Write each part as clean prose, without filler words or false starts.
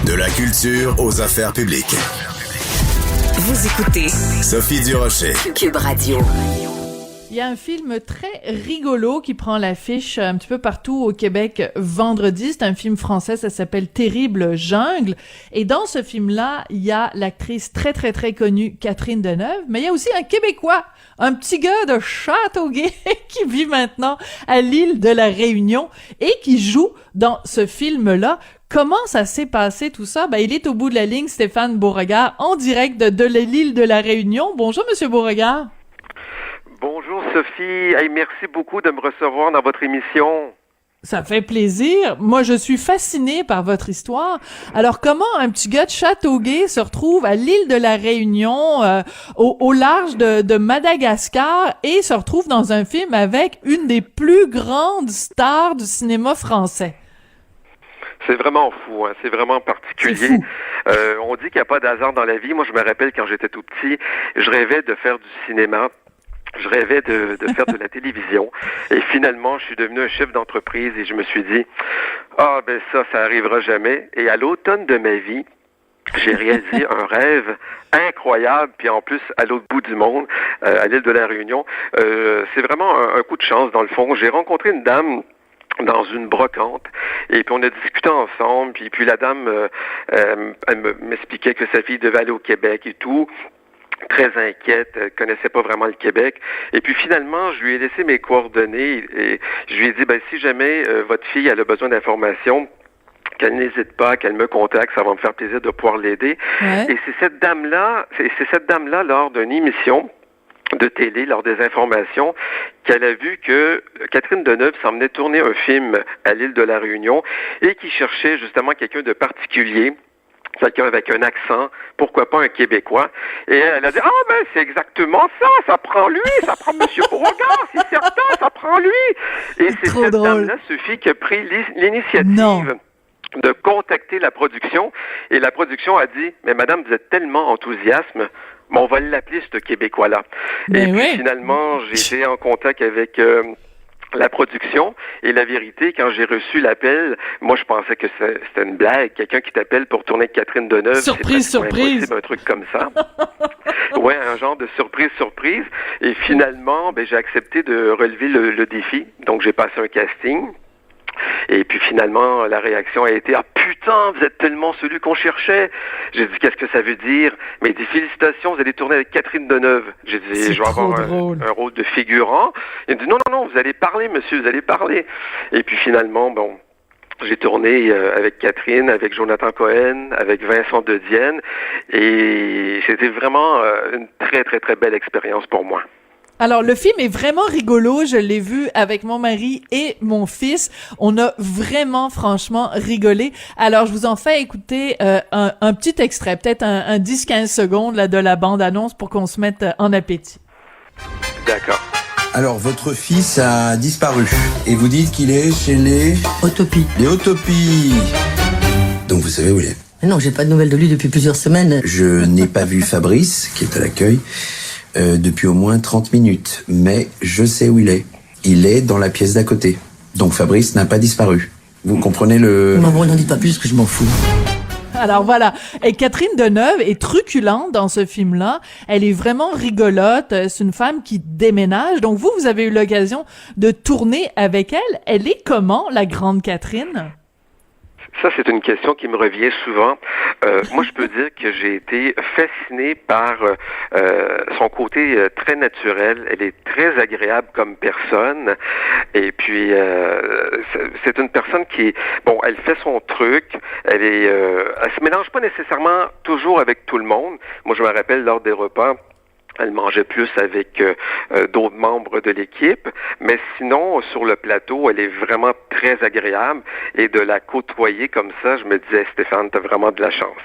De la culture aux affaires publiques. Vous écoutez Sophie Durocher. Cube Radio. Il y a un film très rigolo qui prend l'affiche un petit peu partout au Québec vendredi. C'est un film français, ça s'appelle Terrible Jungle. Et dans ce film-là, il y a l'actrice très, très, très connue Catherine Deneuve, mais il y a aussi un Québécois, un petit gars de Châteauguay qui vit maintenant à l'île de la Réunion et qui joue dans ce film-là. Comment ça s'est passé tout ça? Ben, il est au bout de la ligne, Stéphane Beauregard, en direct de l'île de la Réunion. Bonjour, Monsieur Beauregard. Bonjour Sophie, hey, merci beaucoup de me recevoir dans votre émission. Ça fait plaisir. Moi, je suis fascinée par votre histoire. Alors, comment un petit gars de Châteauguay se retrouve à l'île de la Réunion, au large de Madagascar, et se retrouve dans un film avec une des plus grandes stars du cinéma français? C'est vraiment fou, hein? C'est vraiment particulier. On dit qu'il n'y a pas d'hasard dans la vie. Moi, je me rappelle quand j'étais tout petit, je rêvais de faire du cinéma. Je rêvais de faire de la télévision. Et finalement, je suis devenu un chef d'entreprise et je me suis dit, ben ça arrivera jamais. Et à l'automne de ma vie, j'ai réalisé un rêve incroyable, puis en plus, à l'autre bout du monde, à l'île de la Réunion. C'est vraiment un coup de chance, dans le fond. J'ai rencontré une dame dans une brocante, et puis on a discuté ensemble, puis la dame, elle m'expliquait que sa fille devait aller au Québec et tout. Très inquiète, elle connaissait pas vraiment le Québec. Et puis finalement, je lui ai laissé mes coordonnées et je lui ai dit, si jamais votre fille elle a besoin d'informations, qu'elle n'hésite pas, qu'elle me contacte, ça va me faire plaisir de pouvoir l'aider. Ouais. Et c'est cette dame-là, lors d'une émission de télé, lors des informations, qu'elle a vu que Catherine Deneuve s'emmenait tourner un film à l'île de la Réunion et qui cherchait justement quelqu'un de particulier, quelqu'un avec un accent, pourquoi pas un Québécois. Et elle a dit, c'est exactement ça prend lui, ça prend Monsieur Beauregard, c'est certain, ça prend lui. Et c'est cette dame-là, Sophie, qui a pris l'initiative de contacter la production, et la production a dit, mais madame, vous êtes tellement enthousiaste, on va l'appeler ce Québécois-là. Et puis finalement, j'ai été en contact avec la production, et la vérité, quand j'ai reçu l'appel, moi je pensais que c'était une blague, quelqu'un qui t'appelle pour tourner avec Catherine Deneuve. Surprise! Un truc comme ça. Ouais, un genre de surprise. Et finalement, j'ai accepté de relever le défi. Donc j'ai passé un casting. Et puis finalement, la réaction a été, putain, vous êtes tellement celui qu'on cherchait. J'ai dit, qu'est-ce que ça veut dire? Mais il dit, félicitations, vous allez tourner avec Catherine Deneuve. J'ai dit, je vais avoir un rôle de figurant. Il me dit, non, vous allez parler, monsieur, vous allez parler. Et puis finalement, j'ai tourné avec Catherine, avec Jonathan Cohen, avec Vincent Dedienne. Et c'était vraiment une très, très, très belle expérience pour moi. Alors, le film est vraiment rigolo. Je l'ai vu avec mon mari et mon fils. On a vraiment, franchement, rigolé. Alors, je vous en fais écouter un petit extrait, peut-être un 10-15 secondes là, de la bande-annonce pour qu'on se mette en appétit. D'accord. Alors, votre fils a disparu. Et vous dites qu'il est chez les... Autopies. Les Autopies. Donc, vous savez où il est? Non, j'ai pas de nouvelles de lui depuis plusieurs semaines. Je n'ai pas vu Fabrice, qui est à l'accueil, depuis au moins 30 minutes. Mais je sais où il est. Il est dans la pièce d'à côté. Donc Fabrice n'a pas disparu. Vous comprenez le... Non, n'en dites pas plus que je m'en fous. Alors voilà, et Catherine Deneuve est truculente dans ce film-là. Elle est vraiment rigolote. C'est une femme qui déménage. Donc vous avez eu l'occasion de tourner avec elle. Elle est comment, la grande Catherine? Ça, c'est une question qui me revient souvent. Moi, je peux dire que j'ai été fasciné par son côté très naturel. Elle est très agréable comme personne. Et puis, c'est une personne qui est... elle fait son truc. Elle se mélange pas nécessairement toujours avec tout le monde. Moi, je me rappelle lors des repas, elle mangeait plus avec d'autres membres de l'équipe, mais sinon, sur le plateau, elle est vraiment très agréable, et de la côtoyer comme ça, je me disais, Stéphane, t'as vraiment de la chance.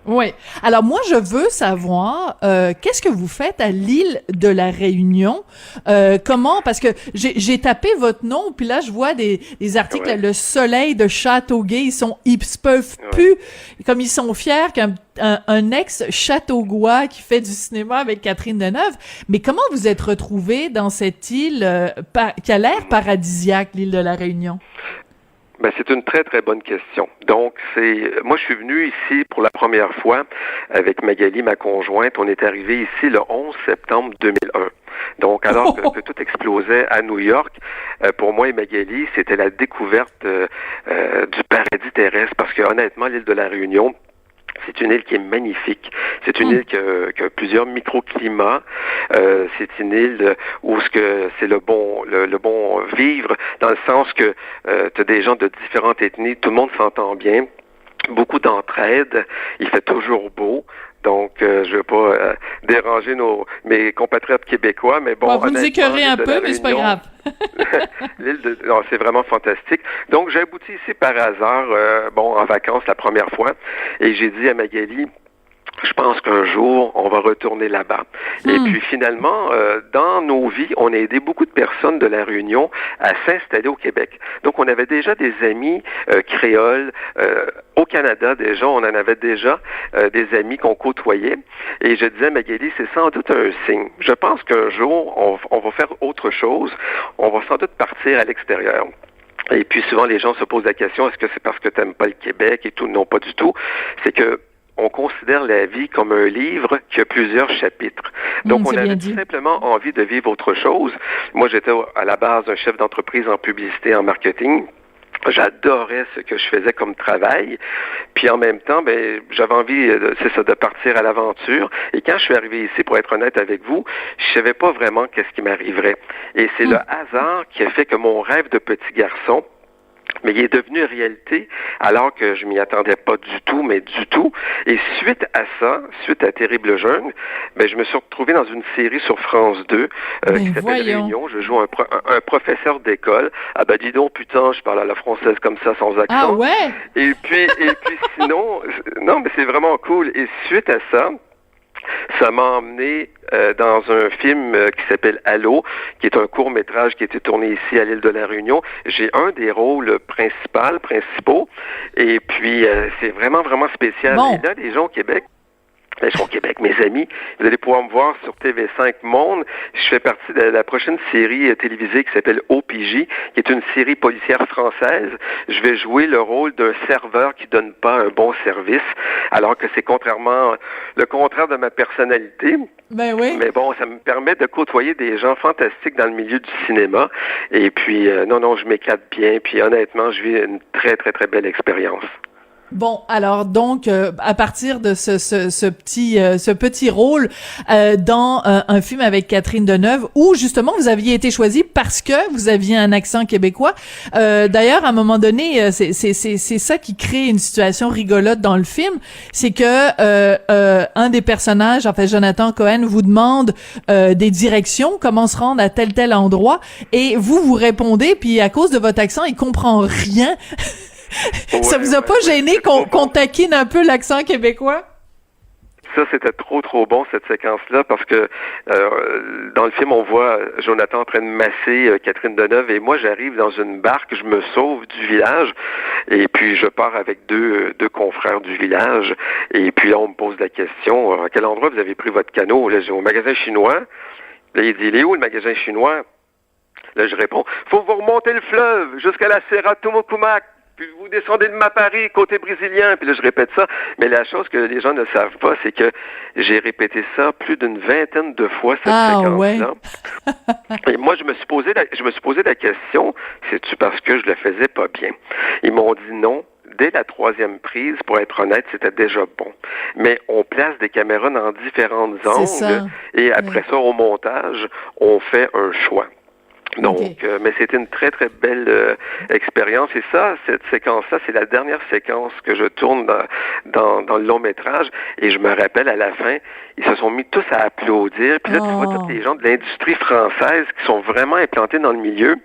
Oui. Alors moi, je veux savoir qu'est-ce que vous faites à l'île de la Réunion. Comment? Parce que j'ai tapé votre nom, puis là je vois des articles. Ouais. Le Soleil de Châteauguay, ils se peuvent plus, comme ils sont fiers qu'un ex-Châteauguois qui fait du cinéma avec Catherine Deneuve. Mais comment vous êtes retrouvés dans cette île qui a l'air paradisiaque, l'île de la Réunion? Ben, c'est une très, très bonne question. Donc, moi, je suis venu ici pour la première fois avec Magali, ma conjointe. On est arrivé ici le 11 septembre 2001. Donc, alors que tout explosait à New York, pour moi et Magali, c'était la découverte du paradis terrestre parce que, honnêtement, l'île de la Réunion, c'est une île qui est magnifique. C'est une île qui a plusieurs microclimats. C'est une île où c'est le bon vivre, dans le sens que tu as des gens de différentes ethnies, tout le monde s'entend bien, beaucoup d'entraide, il fait toujours beau. Donc, je veux pas déranger mes compatriotes québécois, mais bon... Vous nous écœurez un peu, mais c'est pas grave. Non, c'est vraiment fantastique. Donc, j'ai abouti ici par hasard, en vacances la première fois, et j'ai dit à Magali... Je pense qu'un jour, on va retourner là-bas. Et puis finalement, dans nos vies, on a aidé beaucoup de personnes de la Réunion à s'installer au Québec. Donc, on avait déjà des amis créoles. Au Canada, déjà, on en avait déjà des amis qu'on côtoyait. Et je disais à Magali, c'est sans doute un signe. Je pense qu'un jour, on va faire autre chose. On va sans doute partir à l'extérieur. Et puis souvent, les gens se posent la question, est-ce que c'est parce que tu n'aimes pas le Québec et tout? Non, pas du tout. C'est que on considère la vie comme un livre qui a plusieurs chapitres. Donc, on avait tout simplement envie de vivre autre chose. Moi, j'étais à la base un chef d'entreprise en publicité, en marketing. J'adorais ce que je faisais comme travail. Puis en même temps, j'avais envie, de partir à l'aventure. Et quand je suis arrivé ici, pour être honnête avec vous, je savais pas vraiment qu'est-ce qui m'arriverait. Et c'est le hasard qui a fait que mon rêve de petit garçon, mais il est devenu réalité alors que je m'y attendais pas du tout, mais du tout. Et suite à ça, suite à Terrible Jungle, je me suis retrouvé dans une série sur France 2 qui s'appelle Réunion. Je joue un professeur d'école. Ah dis donc, putain, je parle à la française comme ça, sans accent. Ah ouais? Et puis sinon, non, mais c'est vraiment cool. Et suite à ça, ça m'a emmené dans un film qui s'appelle Allô, qui est un court-métrage qui a été tourné ici à l'île de la Réunion. J'ai un des rôles principaux, et puis c'est vraiment, vraiment spécial. Bon. Et là, les gens au Québec, mes amis, vous allez pouvoir me voir sur TV5 Monde. Je fais partie de la prochaine série télévisée qui s'appelle OPJ, qui est une série policière française. Je vais jouer le rôle d'un serveur qui donne pas un bon service, alors que c'est le contraire de ma personnalité. Ben oui. Mais bon, ça me permet de côtoyer des gens fantastiques dans le milieu du cinéma. Et puis, je m'éclate bien. Puis honnêtement, je vis une très, très, très belle expérience. Bon, alors donc à partir de ce petit rôle dans un film avec Catherine Deneuve, où justement vous aviez été choisi parce que vous aviez un accent québécois. D'ailleurs, à un moment donné, c'est ça qui crée une situation rigolote dans le film, c'est que un des personnages, en fait Jonathan Cohen, vous demande des directions, comment se rendre à tel endroit, et vous répondez, puis à cause de votre accent, il comprend rien. Ça vous a pas gêné qu'on taquine un peu l'accent québécois? Ça, c'était trop bon, cette séquence-là, parce que dans le film, on voit Jonathan en train de masser Catherine Deneuve, et moi, j'arrive dans une barque, je me sauve du village, et puis je pars avec deux confrères du village, et puis là, on me pose la question, à quel endroit vous avez pris votre canot? Là, j'ai au magasin chinois. Là, il dit, il est où le magasin chinois? Là, je réponds, faut vous remonter le fleuve jusqu'à la Serra Tumokumak. Puis vous descendez de Mapari, côté brésilien. Puis là, je répète ça. Mais la chose que les gens ne savent pas, c'est que j'ai répété ça plus d'une vingtaine de fois, cette séquence-là. Ouais. Et moi, je me suis posé la question, c'est-tu parce que je le faisais pas bien? Ils m'ont dit non. Dès la troisième prise, pour être honnête, c'était déjà bon. Mais on place des caméras dans différentes angles. Et après ça, au montage, on fait un choix. Donc, mais c'était une très, très belle expérience. Et ça, cette séquence-là, c'est la dernière séquence que je tourne dans le long-métrage. Et je me rappelle, à la fin, ils se sont mis tous à applaudir. Puis là, tu vois tous les gens de l'industrie française qui sont vraiment implantés dans le milieu,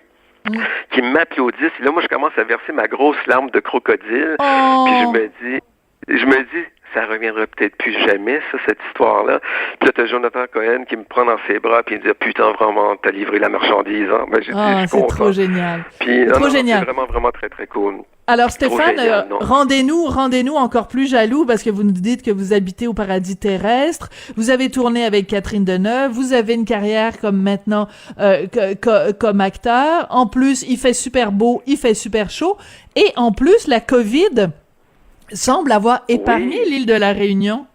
qui m'applaudissent. Et là, moi, je commence à verser ma grosse larme de crocodile. Puis je me dis, ça reviendra peut-être plus jamais, ça, cette histoire-là. Puis là, t'as Jonathan Cohen qui me prend dans ses bras puis il me dit, putain, vraiment, t'as livré la marchandise, hein. Ben, j'ai dit, je suis content. Trop génial. Puis, trop génial. C'est vraiment, vraiment très, très cool. Alors Stéphane, génial, rendez-nous encore plus jaloux parce que vous nous dites que vous habitez au paradis terrestre. Vous avez tourné avec Catherine Deneuve. Vous avez une carrière comme maintenant comme acteur. En plus, il fait super beau, il fait super chaud. Et en plus, la COVID semble avoir épargné l'île de la Réunion.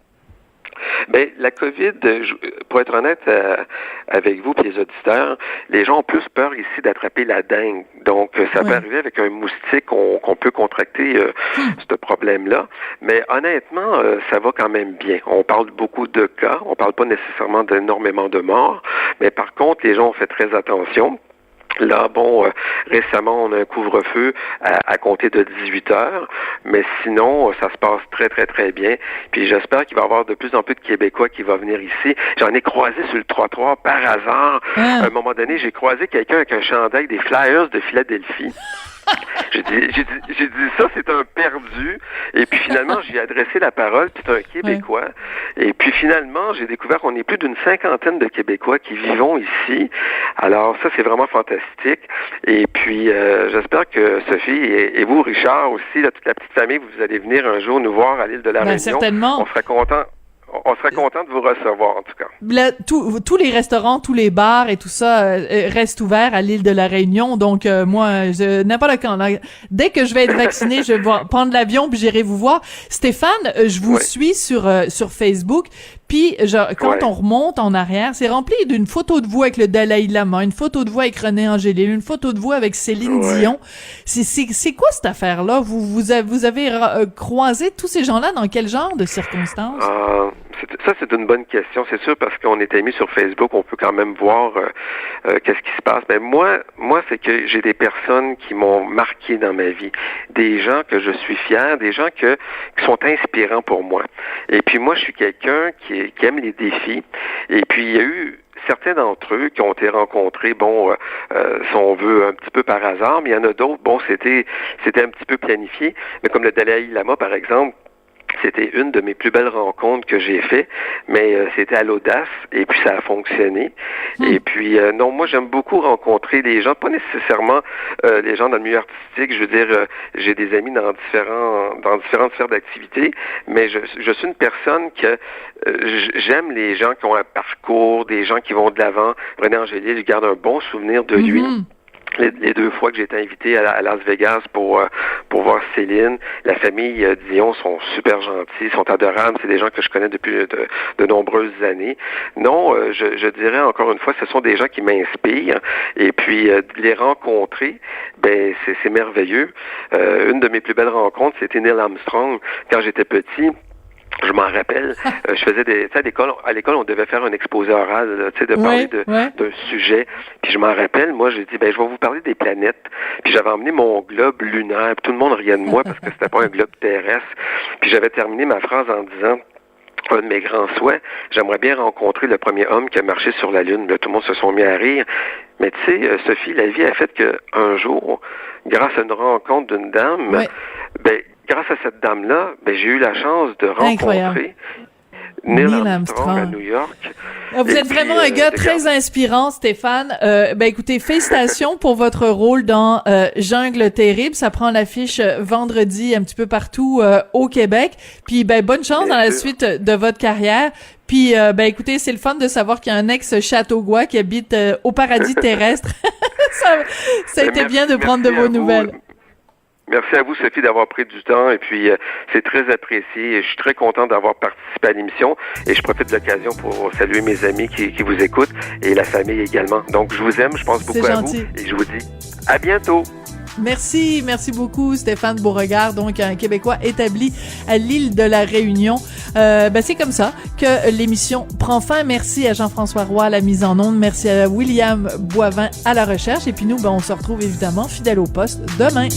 Ben, la COVID, pour être honnête avec vous et les auditeurs, les gens ont plus peur ici d'attraper la dengue. Donc, ça peut arriver avec un moustique qu'on peut contracter ce problème-là. Mais honnêtement, ça va quand même bien. On parle beaucoup de cas, on parle pas nécessairement d'énormément de morts, mais par contre, les gens ont fait très attention. Là, bon, récemment, on a un couvre-feu à compter de 18 heures, mais sinon, ça se passe très, très, très bien. Puis j'espère qu'il va y avoir de plus en plus de Québécois qui vont venir ici. J'en ai croisé sur le trottoir par hasard. À un moment donné, j'ai croisé quelqu'un avec un chandail des Flyers de Philadelphie. J'ai dit ça, c'est un perdu. Et puis finalement, j'ai adressé la parole, puis c'est un Québécois. Et puis finalement, j'ai découvert qu'on est plus d'une 50aine de Québécois qui vivons ici. Alors ça, c'est vraiment fantastique. Et puis, j'espère que Sophie et vous, Richard aussi, là, toute la petite famille, vous allez venir un jour nous voir à l'île de la Réunion. Certainement. On serait content. On serait content de vous recevoir, en tout cas. Là, tous les restaurants, tous les bars et tout ça restent ouverts à l'île de la Réunion. Donc, moi, n'importe quand. Là, dès que je vais être vaccinée, je vais prendre l'avion puis j'irai vous voir. Stéphane, je vous suis sur Facebook. Puis, quand on remonte en arrière, c'est rempli d'une photo de vous avec le Dalai Lama, une photo de vous avec René Angélil, une photo de vous avec Céline Dion. C'est quoi cette affaire-là? Vous avez croisé tous ces gens-là dans quel genre de circonstances? Ça, c'est une bonne question. C'est sûr, parce qu'on est amis sur Facebook, on peut quand même voir qu'est-ce qui se passe. Mais moi, c'est que j'ai des personnes qui m'ont marqué dans ma vie. Des gens que je suis fier, des gens qui sont inspirants pour moi. Et puis moi, je suis quelqu'un qui aime les défis. Et puis, il y a eu certains d'entre eux qui ont été rencontrés, si on veut, un petit peu par hasard, mais il y en a d'autres, c'était un petit peu planifié. Mais comme le Dalai Lama, par exemple, c'était une de mes plus belles rencontres que j'ai fait, mais c'était à l'audace et puis ça a fonctionné. Et puis non, moi j'aime beaucoup rencontrer les gens, pas nécessairement les gens dans le milieu artistique. Je veux dire, j'ai des amis dans différentes sphères d'activité, mais je suis une personne que j'aime les gens qui ont un parcours, des gens qui vont de l'avant. René Angélil, je garde un bon souvenir de lui. Les 2 fois que j'ai été invité à Las Vegas pour voir Céline, la famille Dion sont super gentils, sont adorables, c'est des gens que je connais depuis de nombreuses années. Non, je dirais encore une fois, ce sont des gens qui m'inspirent, et puis les rencontrer, c'est merveilleux. Une de mes plus belles rencontres, c'était Neil Armstrong quand j'étais petit. Je m'en rappelle, je faisais à l'école, on devait faire un exposé oral, de parler d'un sujet. Puis je m'en rappelle, moi, j'ai dit, je vais vous parler des planètes. Puis j'avais emmené mon globe lunaire, puis tout le monde riait de moi parce que c'était pas un globe terrestre. Puis j'avais terminé ma phrase en disant, un de mes grands souhaits, j'aimerais bien rencontrer le premier homme qui a marché sur la Lune. Là, tout le monde se sont mis à rire. Mais tu sais, Sophie, la vie a fait qu'un jour, grâce à une rencontre d'une dame, grâce à cette dame-là, j'ai eu la chance de rencontrer Neil Armstrong à New York. Vous êtes vraiment un gars très inspirant, Stéphane. Écoutez, félicitations pour votre rôle dans Jungle Terrible. Ça prend l'affiche vendredi un petit peu partout au Québec. Puis bonne chance dans la suite de votre carrière. Puis écoutez, c'est le fun de savoir qu'il y a un ex-Châteauguay qui habite au paradis terrestre. ça a été bien de prendre de vos nouvelles. Merci à vous, Sophie, d'avoir pris du temps, et puis c'est très apprécié, et je suis très content d'avoir participé à l'émission, et je profite de l'occasion pour saluer mes amis qui vous écoutent, et la famille également. Donc, je vous aime, je pense beaucoup à vous, et je vous dis à bientôt. Merci beaucoup Stéphane Beauregard, donc un Québécois établi à l'île de la Réunion. C'est comme ça que l'émission prend fin. Merci à Jean-François Roy à la mise en onde, merci à William Boivin à la recherche, et puis nous, on se retrouve évidemment fidèle au poste demain.